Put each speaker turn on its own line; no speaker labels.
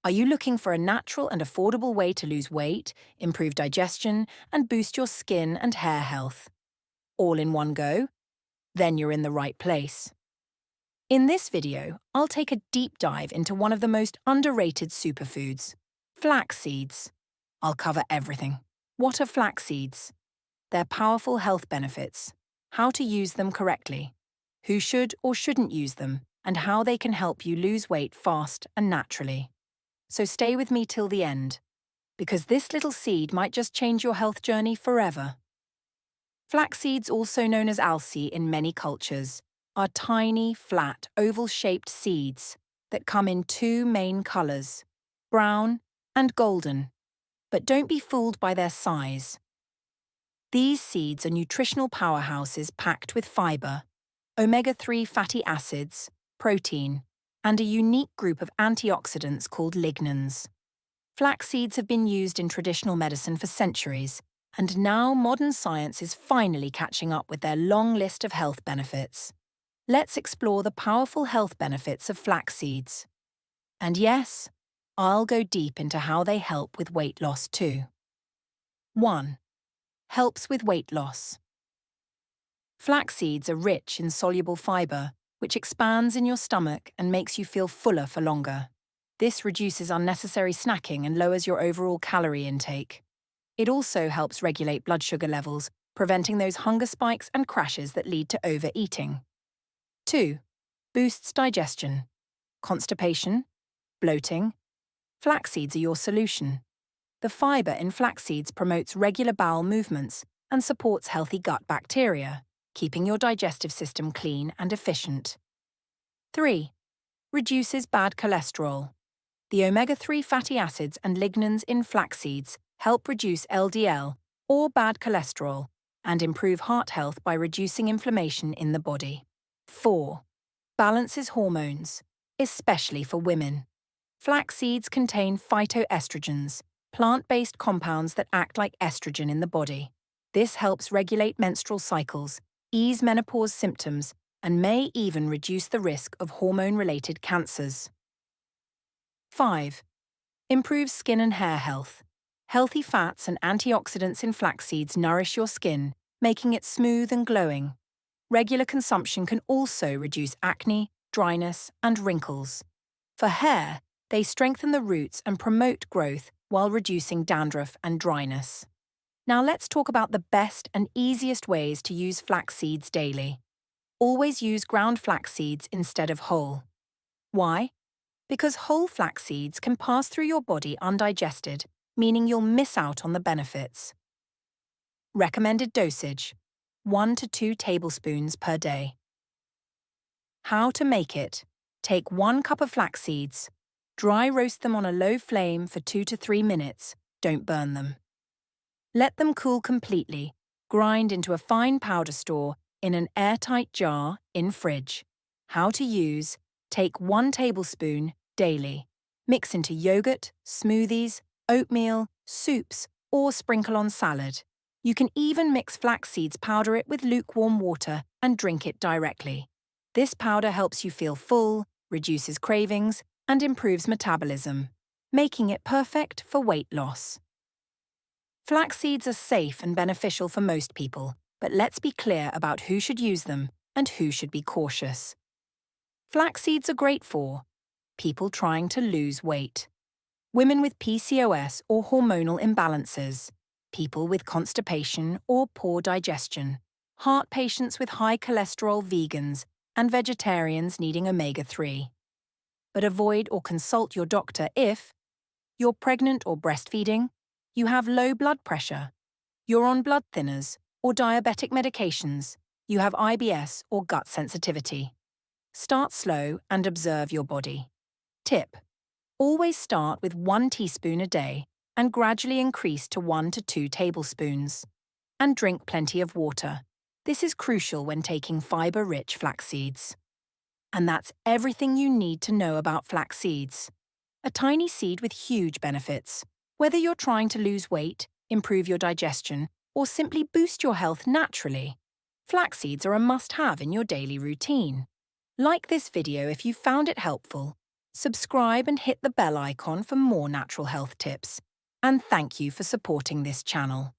Are you looking for a natural and affordable way to lose weight, improve digestion, and boost your skin and hair health? All in one go? Then you're in the right place. In this video, I'll take a deep dive into one of the most underrated superfoods, flax seeds. I'll cover everything. What are flax seeds? Their powerful health benefits, how to use them correctly, who should or shouldn't use them, and how they can help you lose weight fast and naturally. So stay with me till the end, because this little seed might just change your health journey forever. Flax seeds, also known as algae in many cultures, are tiny, flat, oval-shaped seeds that come in two main colours, brown and golden. But don't be fooled by their size. These seeds are nutritional powerhouses packed with fibre, omega-3 fatty acids, protein, and a unique group of antioxidants called lignans. Flax seeds have been used in traditional medicine for centuries, and now modern science is finally catching up with their long list of health benefits. Let's explore the powerful health benefits of flax seeds. And yes, I'll go deep into how they help with weight loss too. 1. Helps with weight loss. Flax seeds are rich in soluble fibre, which expands in your stomach and makes you feel fuller for longer. This reduces unnecessary snacking and lowers your overall calorie intake. It also helps regulate blood sugar levels, preventing those hunger spikes and crashes that lead to overeating. 2. Boosts digestion. Constipation, bloating. Flax seeds are your solution. The fibre in flax seeds promotes regular bowel movements and supports healthy gut bacteria, keeping your digestive system clean and efficient. 3. Reduces bad cholesterol. The omega-3 fatty acids and lignans in flax seeds help reduce LDL, or bad cholesterol, and improve heart health by reducing inflammation in the body. 4. Balances hormones, especially for women. Flax seeds contain phytoestrogens, plant-based compounds that act like estrogen in the body. This helps regulate menstrual cycles, ease menopause symptoms, and may even reduce the risk of hormone-related cancers. 5. Improves skin and hair health. Healthy fats and antioxidants in flax seeds nourish your skin, making it smooth and glowing. Regular consumption can also reduce acne, dryness, and wrinkles. For hair, they strengthen the roots and promote growth while reducing dandruff and dryness. Now let's talk about the best and easiest ways to use flax seeds daily. Always use ground flax seeds instead of whole. Why? Because whole flax seeds can pass through your body undigested, meaning you'll miss out on the benefits. Recommended dosage: 1 to 2 tablespoons per day. How to make it: take 1 cup of flax seeds, dry roast them on a low flame for 2 to 3 minutes, don't burn them. Let them cool completely, grind into a fine powder store in an airtight jar in fridge. How to use: take 1 tablespoon daily. Mix into yogurt, smoothies, oatmeal, soups, or sprinkle on salad. You can even mix flax seeds, powder it with lukewarm water, and drink it directly. This powder helps you feel full, reduces cravings, and improves metabolism, making it perfect for weight loss. Flax seeds are safe and beneficial for most people, but let's be clear about who should use them and who should be cautious. Flax seeds are great for people trying to lose weight, women with PCOS or hormonal imbalances, people with constipation or poor digestion, heart patients with high cholesterol, vegans, and vegetarians needing omega-3. But avoid or consult your doctor if you're pregnant or breastfeeding, you have low blood pressure, you're on blood thinners or diabetic medications, you have IBS or gut sensitivity. Start slow and observe your body. Tip: always start with 1 teaspoon a day and gradually increase to 1 to 2 tablespoons. And drink plenty of water. This is crucial when taking fibre-rich flax seeds. And that's everything you need to know about flax seeds. A tiny seed with huge benefits. Whether you're trying to lose weight, improve your digestion, or simply boost your health naturally, flax seeds are a must-have in your daily routine. Like this video if you found it helpful. Subscribe and hit the bell icon for more natural health tips. And thank you for supporting this channel.